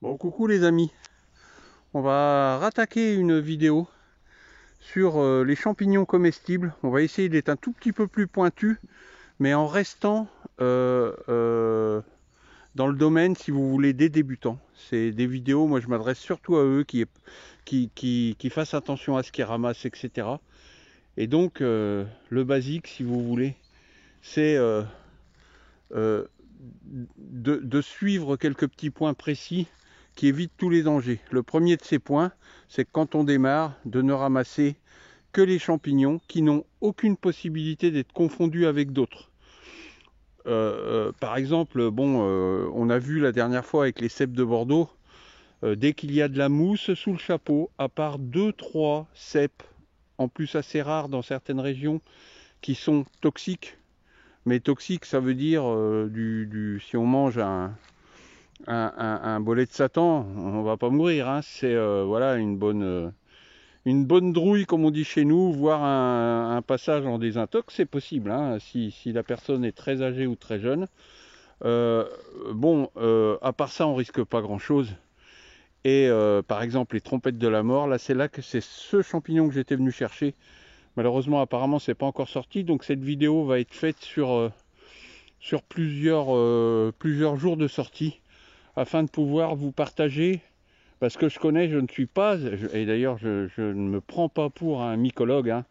Bon, coucou les amis, on va rattaquer une vidéo sur les champignons comestibles. On va essayer d'être un tout petit peu plus pointu, mais en restant dans le domaine, si vous voulez, des débutants. C'est des vidéos, moi je m'adresse surtout à eux qui fassent attention à ce qu'ils ramassent, etc. Et donc, le basique, si vous voulez, c'est euh, de suivre quelques petits points précis qui évitent tous les dangers. Le premier de ces points, c'est que quand on démarre, de ne ramasser que les champignons qui n'ont aucune possibilité d'être confondus avec d'autres. Par exemple, bon, on a vu la dernière fois avec les cèpes de Bordeaux, dès qu'il y a de la mousse sous le chapeau, à part 2-3 cèpes, en plus assez rares dans certaines régions, qui sont toxiques. Mais toxique, ça veut dire si on mange un bolet de Satan, on va pas mourir. Hein. C'est voilà une bonne drouille, comme on dit chez nous, voire un passage en désintox, c'est possible. Hein, si la personne est très âgée ou très jeune. À part ça, on risque pas grand-chose. Et par exemple, les trompettes de la mort, là, c'est ce champignon que j'étais venu chercher. Malheureusement, apparemment, c'est pas encore sorti, donc cette vidéo va être faite sur plusieurs jours de sortie, afin de pouvoir vous partager, parce que je connais, je ne suis pas, et d'ailleurs je ne me prends pas pour un mycologue, hein,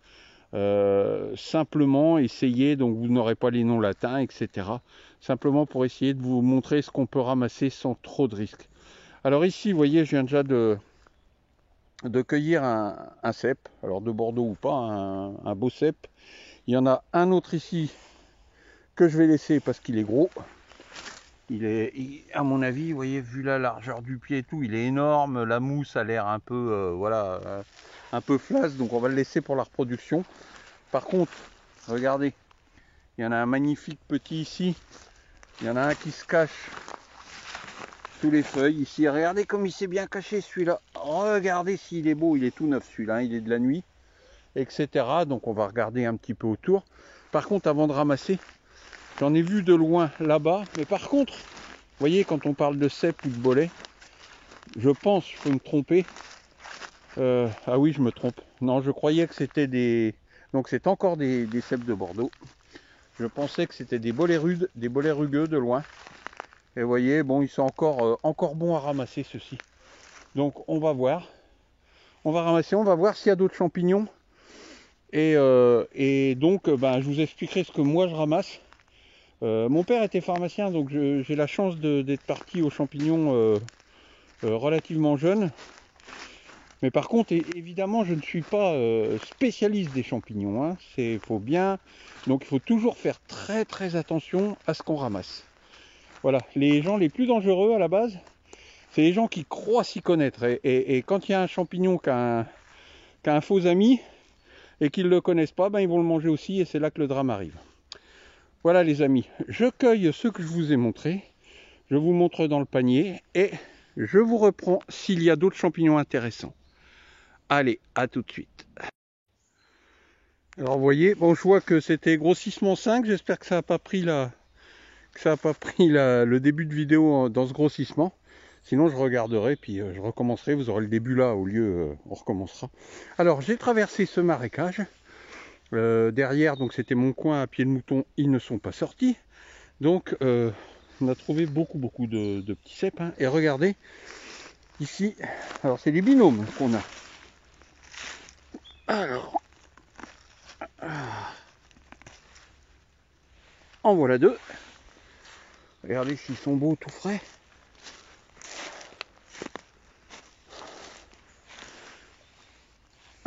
simplement essayer, donc vous n'aurez pas les noms latins, etc. Simplement pour essayer de vous montrer ce qu'on peut ramasser sans trop de risques. Alors ici, vous voyez, je viens déjà de cueillir un cèpe, alors de Bordeaux ou pas, un beau cèpe. Il y en a un autre ici que je vais laisser parce qu'il est gros. À mon avis, vous voyez, vu la largeur du pied et tout, il est énorme. La mousse a l'air un peu, un peu flasque, donc on va le laisser pour la reproduction. Par contre, regardez, il y en a un magnifique petit ici. Il y en a un qui se cache sous les feuilles ici. Regardez comme il s'est bien caché celui-là. Regardez s'il est beau, il est tout neuf celui-là. Il est de la nuit, etc. Donc on va regarder un petit peu autour. Par contre, avant de ramasser, j'en ai vu de loin là-bas. Mais par contre, vous voyez, quand on parle de cèpe ou de bolet, je pense, je peux me tromper. Ah oui, je me trompe. Non, je croyais que c'était des... Donc c'est encore des cèpes de Bordeaux. Je pensais que c'était des bolets rudes, des bolets rugueux de loin. Et vous voyez, bon, ils sont encore bons à ramasser, ceux-ci. Donc on va voir. On va ramasser, on va voir s'il y a d'autres champignons. Et donc, je vous expliquerai ce que moi je ramasse. Mon père était pharmacien, donc j'ai la chance d'être parti aux champignons relativement jeune. Mais par contre, évidemment, je ne suis pas spécialiste des champignons. Hein. Faut bien, donc il faut toujours faire très très attention à ce qu'on ramasse. Voilà, les gens les plus dangereux à la base, c'est les gens qui croient s'y connaître. Et quand il y a un champignon qui a un faux ami et qu'ils ne le connaissent pas, ils vont le manger aussi et c'est là que le drame arrive. Voilà les amis, je cueille ce que je vous ai montré, je vous montre dans le panier et je vous reprends s'il y a d'autres champignons intéressants. Allez, à tout de suite. Alors vous voyez, bon je vois que c'était grossissement 5, j'espère que ça n'a pas pris le début de vidéo dans ce grossissement. Sinon je regarderai, puis je recommencerai, vous aurez le début là, au lieu on recommencera. Alors j'ai traversé ce marécage. Derrière, donc c'était mon coin à pied de mouton, ils ne sont pas sortis. Donc on a trouvé beaucoup de petits cèpes. Hein. Et regardez, ici, alors c'est des binômes qu'on a. Alors, en voilà deux. Regardez s'ils sont beaux tout frais.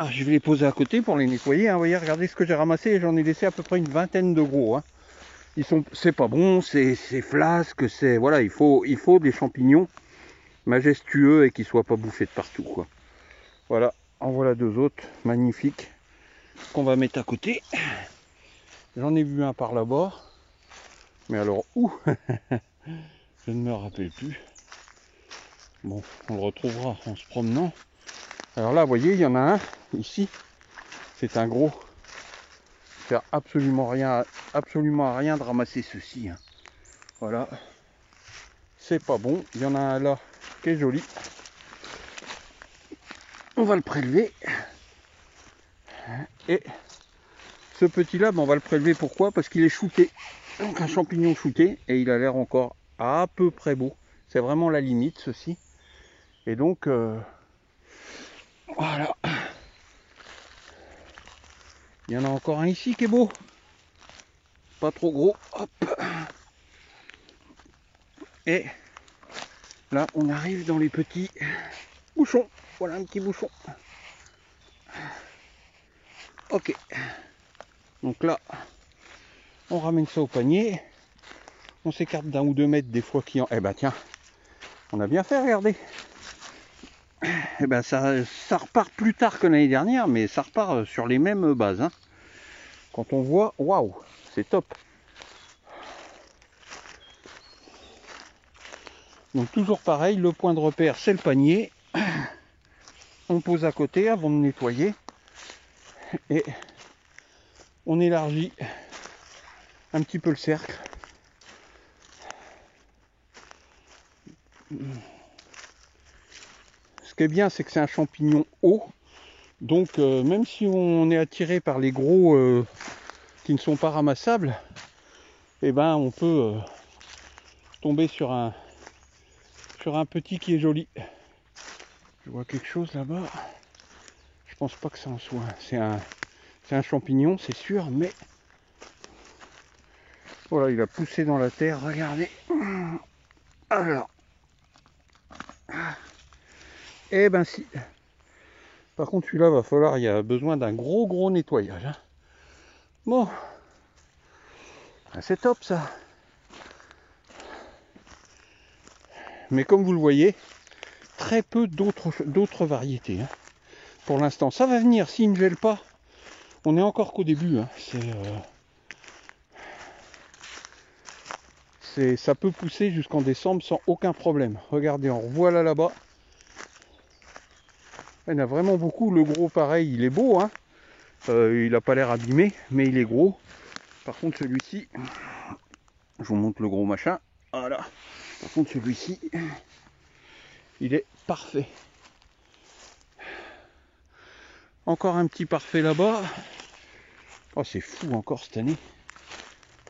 Ah, je vais les poser à côté pour les nettoyer. Hein. Vous voyez, regardez ce que j'ai ramassé. J'en ai laissé à peu près une vingtaine de gros. Hein. C'est pas bon, c'est flasque, c'est voilà, il faut des champignons majestueux et qui soient pas bouffés de partout, quoi. Voilà, en voilà deux autres magnifiques qu'on va mettre à côté. J'en ai vu un par là-bas, mais alors où? Je ne me rappelle plus. Bon, on le retrouvera en se promenant. Alors là, vous voyez, il y en a un ici. C'est un gros. Ça sert absolument à rien de ramasser ceci. Hein. Voilà. C'est pas bon. Il y en a un là qui est joli. On va le prélever. Et ce petit là, on va le prélever. Pourquoi? Parce qu'il est shooté. Donc un champignon shooté. Et il a l'air encore à peu près beau. C'est vraiment la limite, ceci. Et donc, voilà. Il y en a encore un ici qui est beau. Pas trop gros. Hop. Et là, on arrive dans les petits bouchons. Voilà un petit bouchon. Ok. Donc là, on ramène ça au panier. On s'écarte d'un ou 2 mètres des fois qui en... Eh ben tiens, on a bien fait, regardez. Eh ben ça repart plus tard que l'année dernière, mais ça repart sur les mêmes bases. Hein. Quand on voit, waouh, c'est top. Donc toujours pareil, le point de repère c'est le panier. On pose à côté avant de nettoyer. Et on élargit un petit peu le cercle. Ce qui est bien, c'est que c'est un champignon haut. Donc même si on est attiré par les gros qui ne sont pas ramassables, eh ben on peut tomber sur un petit qui est joli. Je vois quelque chose là-bas. Je pense pas que ça en soit. C'est un champignon, c'est sûr, mais voilà, il a poussé dans la terre. Regardez. Alors. Eh ben si. Par contre, celui-là, va falloir. Il y a besoin d'un gros nettoyage. Hein. Bon. C'est top ça. Mais comme vous le voyez, très peu d'autres variétés. Hein. Pour l'instant, ça va venir. S'il ne gèle pas, on est encore qu'au début. Hein. Ça peut pousser jusqu'en décembre sans aucun problème. Regardez, en revoilà là-bas. Il y en a vraiment beaucoup. Le gros, pareil, il est beau. Hein. Il n'a pas l'air abîmé, mais il est gros. Par contre, celui-ci, je vous montre le gros machin. Voilà. Par contre, celui-ci, il est parfait. Encore un petit parfait là-bas. Oh, c'est fou encore cette année.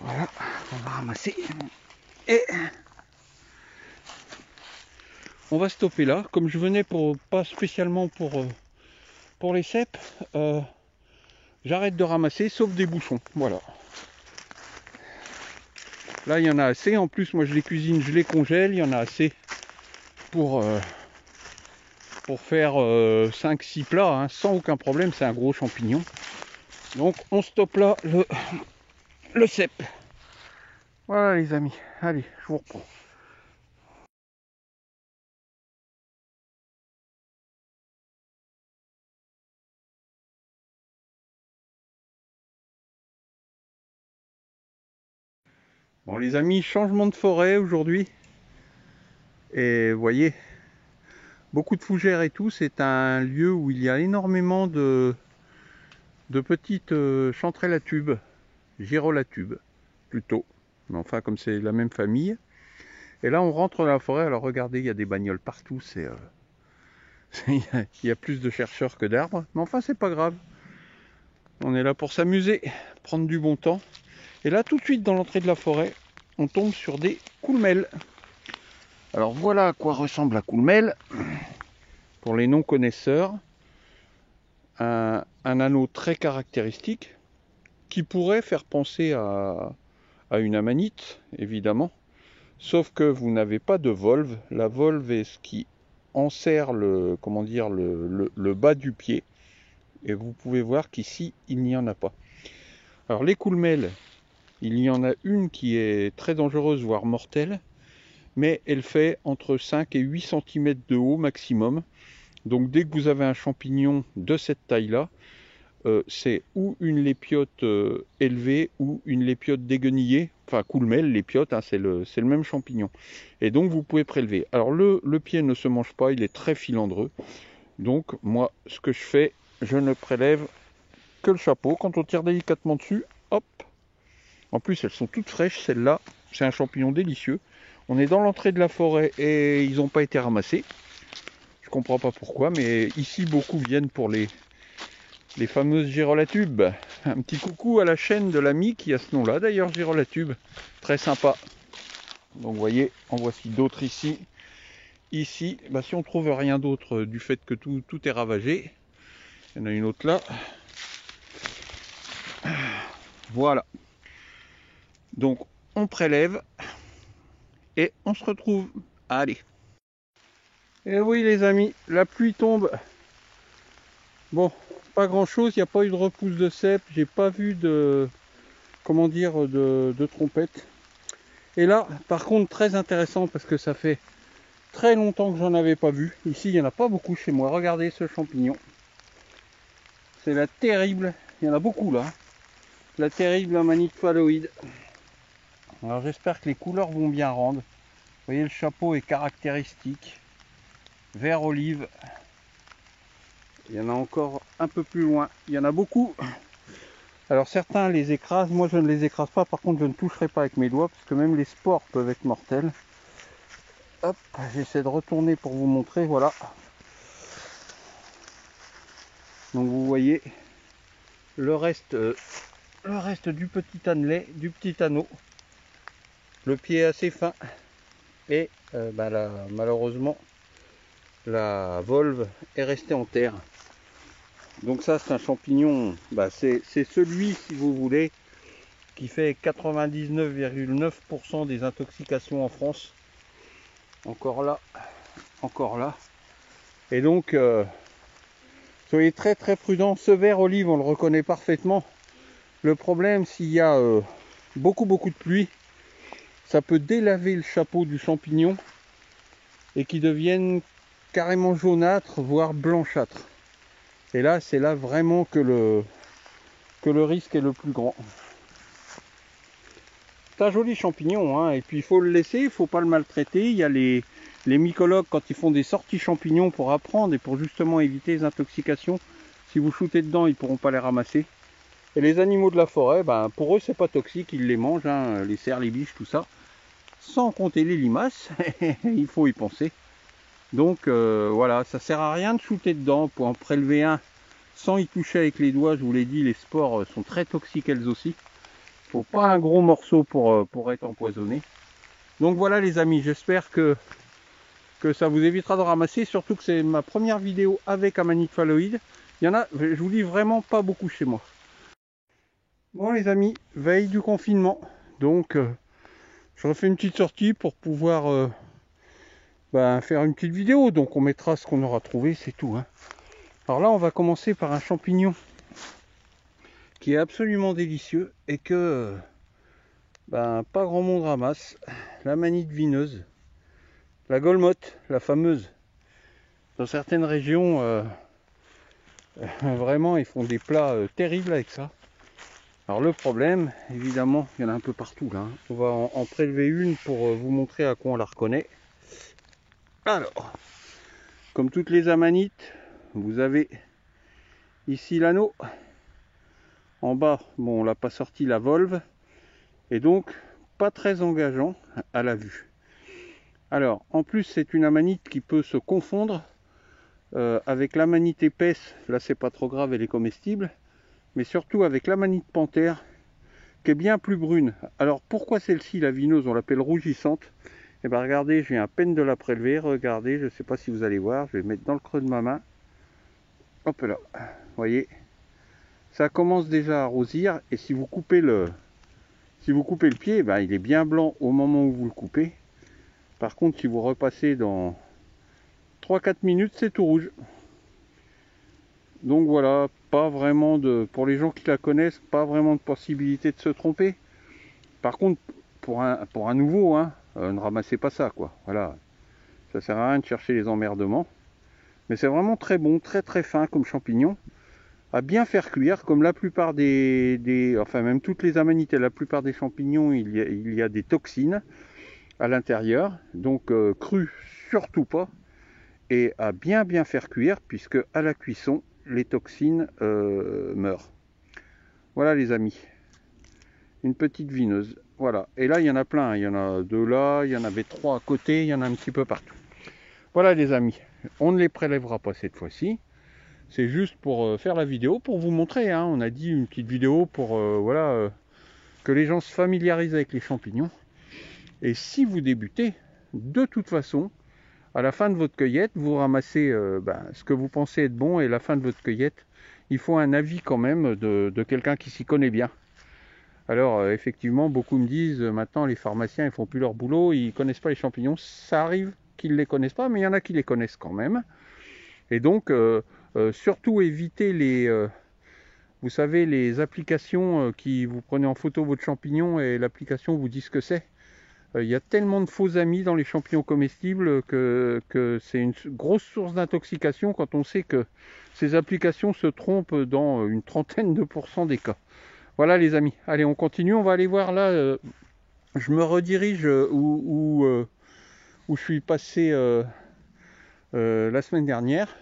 Voilà, on va ramasser. Et on va stopper là. Comme je venais pas spécialement pour les cèpes, j'arrête de ramasser, sauf des bouchons. Voilà. Là, il y en a assez. En plus, moi, je les cuisine, je les congèle. Il y en a assez pour faire 5-6 plats, hein, sans aucun problème. C'est un gros champignon. Donc, on stoppe là le cèpe. Voilà, les amis. Allez, je vous reprends. Bon les amis, changement de forêt aujourd'hui. Et vous voyez, beaucoup de fougères et tout. C'est un lieu où il y a énormément de petites chanterelles à tubes, gyrolatubes plutôt. Mais enfin, comme c'est la même famille. Et là, on rentre dans la forêt. Alors regardez, il y a des bagnoles partout. Il y a plus de chercheurs que d'arbres. Mais enfin, c'est pas grave. On est là pour s'amuser, prendre du bon temps. Et là, tout de suite, dans l'entrée de la forêt, on tombe sur des coulmelles. Alors voilà à quoi ressemble la coulmelle. Pour les non-connaisseurs, un anneau très caractéristique qui pourrait faire penser à une amanite, évidemment. Sauf que vous n'avez pas de volve. La volve est ce qui enserre le bas du pied. Et vous pouvez voir qu'ici, il n'y en a pas. Alors les coulmelles, il y en a une qui est très dangereuse, voire mortelle. Mais elle fait entre 5 et 8 cm de haut maximum. Donc dès que vous avez un champignon de cette taille-là, c'est ou une lépiote élevée ou une lépiote déguenillée. Enfin, coulmelle, lépiote, hein, c'est le même champignon. Et donc vous pouvez prélever. Alors le pied ne se mange pas, il est très filandreux. Donc moi, ce que je fais, je ne prélève que le chapeau. Quand on tire délicatement dessus, hop. En plus, elles sont toutes fraîches, celles-là. C'est un champignon délicieux. On est dans l'entrée de la forêt et ils n'ont pas été ramassés. Je comprends pas pourquoi, mais ici beaucoup viennent pour les fameuses girolatubes. Un petit coucou à la chaîne de l'ami qui a ce nom là d'ailleurs, girolatube. Très sympa. Donc vous voyez, en voici d'autres ici. Ici, bah, si on trouve rien d'autre du fait que tout est ravagé, il y en a une autre là. Voilà. Donc on prélève et on se retrouve. Allez. Et oui les amis, la pluie tombe. Bon, pas grand chose, il n'y a pas eu de repousse de cèpe, j'ai pas vu de, comment dire, de trompette. Et là, par contre, très intéressant parce que ça fait très longtemps que j'en avais pas vu. Ici, il n'y en a pas beaucoup chez moi. Regardez ce champignon. C'est la terrible, il y en a beaucoup là. La terrible amanite phalloïde. Alors j'espère que les couleurs vont bien rendre. Vous voyez, le chapeau est caractéristique. Vert olive. Il y en a encore un peu plus loin. Il y en a beaucoup. Alors certains les écrasent. Moi je ne les écrase pas. Par contre je ne toucherai pas avec mes doigts. Parce que même les spores peuvent être mortels. Hop, j'essaie de retourner pour vous montrer. Voilà. Donc vous voyez le reste du petit annelet, du petit anneau. Le pied est assez fin. Et malheureusement la volve est restée en terre. Donc ça c'est un champignon, c'est celui, si vous voulez, qui fait 99,9% des intoxications en France. Encore là, encore là. Et donc soyez très très prudents. Ce vert olive on le reconnaît parfaitement. Le problème, s'il y a beaucoup de pluie, ça peut délaver le chapeau du champignon et qu'il devienne carrément jaunâtre, voire blanchâtre. Et là, c'est là vraiment que le risque est le plus grand. C'est un joli champignon, hein, et puis il faut le laisser, il ne faut pas le maltraiter. Il y a les mycologues, quand ils font des sorties champignons pour apprendre et pour justement éviter les intoxications, si vous shootez dedans, ils ne pourront pas les ramasser. Et les animaux de la forêt, pour eux, c'est pas toxique, ils les mangent, hein, les cerfs, les biches, tout ça. Sans compter les limaces, il faut y penser. Donc voilà, ça sert à rien de shooter dedans. Pour en prélever un sans y toucher avec les doigts, je vous l'ai dit, les spores sont très toxiques elles aussi. Faut pas un gros morceau pour être empoisonné. Donc voilà les amis, j'espère que ça vous évitera de ramasser, surtout que c'est ma première vidéo avec amanite phalloïde. Il y en a, je vous dis, vraiment pas beaucoup chez moi. Bon les amis, veille du confinement, donc je refais une petite sortie pour pouvoir faire une petite vidéo. Donc on mettra ce qu'on aura trouvé, c'est tout, hein. Alors là on va commencer par un champignon qui est absolument délicieux et que pas grand monde ramasse. L'amanite vineuse, la golmotte, la fameuse. Dans certaines régions vraiment ils font des plats terribles avec ça. Alors le problème, évidemment, il y en a un peu partout là, hein. On va en prélever une pour vous montrer à quoi on la reconnaît. Alors, comme toutes les amanites, vous avez ici l'anneau. En bas, bon, on l'a pas sorti la volve. Et donc, pas très engageant à la vue. Alors, en plus, c'est une amanite qui peut se confondre avec l'amanite épaisse. Là, c'est pas trop grave, elle est comestible. Mais surtout avec l'amanite panthère, qui est bien plus brune. Alors, pourquoi celle-ci, la vineuse, on l'appelle rougissante? Et bien, regardez, je viens à peine de la prélever. Regardez, je ne sais pas si vous allez voir. Je vais mettre dans le creux de ma main. Hop là, vous voyez, ça commence déjà à rosir. Et si vous coupez le pied, il est bien blanc au moment où vous le coupez. Par contre, si vous repassez dans 3-4 minutes, c'est tout rouge. Donc voilà, pas vraiment pour les gens qui la connaissent, pas vraiment de possibilité de se tromper. Par contre, pour un nouveau, hein, ne ramassez pas ça, quoi. Voilà, ça sert à rien de chercher les emmerdements. Mais c'est vraiment très bon, très très fin comme champignon. À bien faire cuire, comme la plupart enfin même toutes les amanites et la plupart des champignons, il y a des toxines à l'intérieur. Donc cru, surtout pas. Et à bien faire cuire, puisque à la cuisson, les toxines meurent. Voilà les amis. Une petite vineuse. Voilà. Et là, il y en a plein. Il y en a 2 là, il y en avait 3 à côté, il y en a un petit peu partout. Voilà les amis. On ne les prélèvera pas cette fois-ci. C'est juste pour faire la vidéo, pour vous montrer. Hein. On a dit une petite vidéo pour voilà, que les gens se familiarisent avec les champignons. Et si vous débutez, de toute façon, à la fin de votre cueillette, vous ramassez ce que vous pensez être bon, et à la fin de votre cueillette, il faut un avis quand même de quelqu'un qui s'y connaît bien. Alors effectivement, beaucoup me disent maintenant les pharmaciens ils font plus leur boulot, ils connaissent pas les champignons. Ça arrive qu'ils les connaissent pas, mais il y en a qui les connaissent quand même. Et donc surtout éviter les vous savez, les applications qui vous prenez en photo votre champignon et l'application vous dit ce que c'est. Il y a tellement de faux amis dans les champignons comestibles que c'est une grosse source d'intoxication quand on sait que ces applications se trompent dans une trentaine de % des cas. Voilà les amis, allez on continue, on va aller voir là, je me redirige où je suis passé la semaine dernière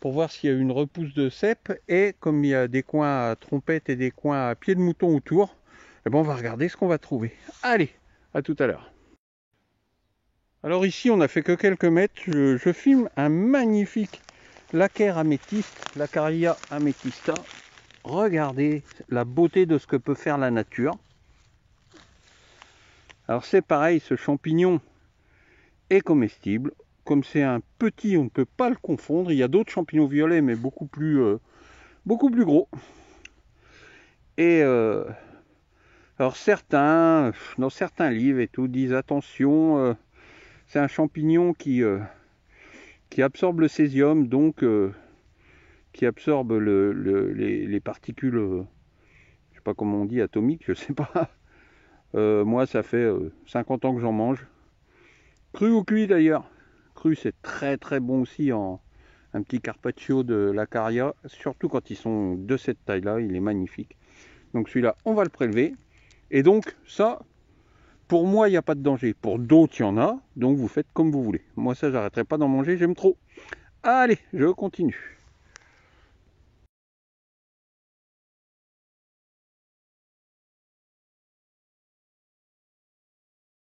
pour voir s'il y a eu une repousse de cèpes, et comme il y a des coins à trompette et des coins à pied de mouton autour, eh ben on va regarder ce qu'on va trouver. Allez, à tout à l'heure. Alors ici on a fait que quelques mètres, je filme un magnifique laccaire améthyste, Laccaria amethysta. Regardez la beauté de ce que peut faire la nature. Alors c'est pareil, ce champignon est comestible. Comme c'est un petit, on ne peut pas le confondre. Il y a d'autres champignons violets, mais beaucoup plus gros. Et alors certains, dans certains livres et tout, disent attention, c'est un champignon qui absorbe le césium, donc qui absorbe les particules, je sais pas comment on dit, atomiques, je sais pas. Moi, ça fait 50 ans que j'en mange. Cru ou cuit d'ailleurs. Cru, c'est très très bon aussi en un petit carpaccio de Laccaria, surtout quand ils sont de cette taille-là, il est magnifique. Donc celui-là, on va le prélever. Et donc, ça, pour moi, il n'y a pas de danger. Pour d'autres, il y en a, donc vous faites comme vous voulez. Moi, ça, j'arrêterai pas d'en manger, j'aime trop. Allez, je continue.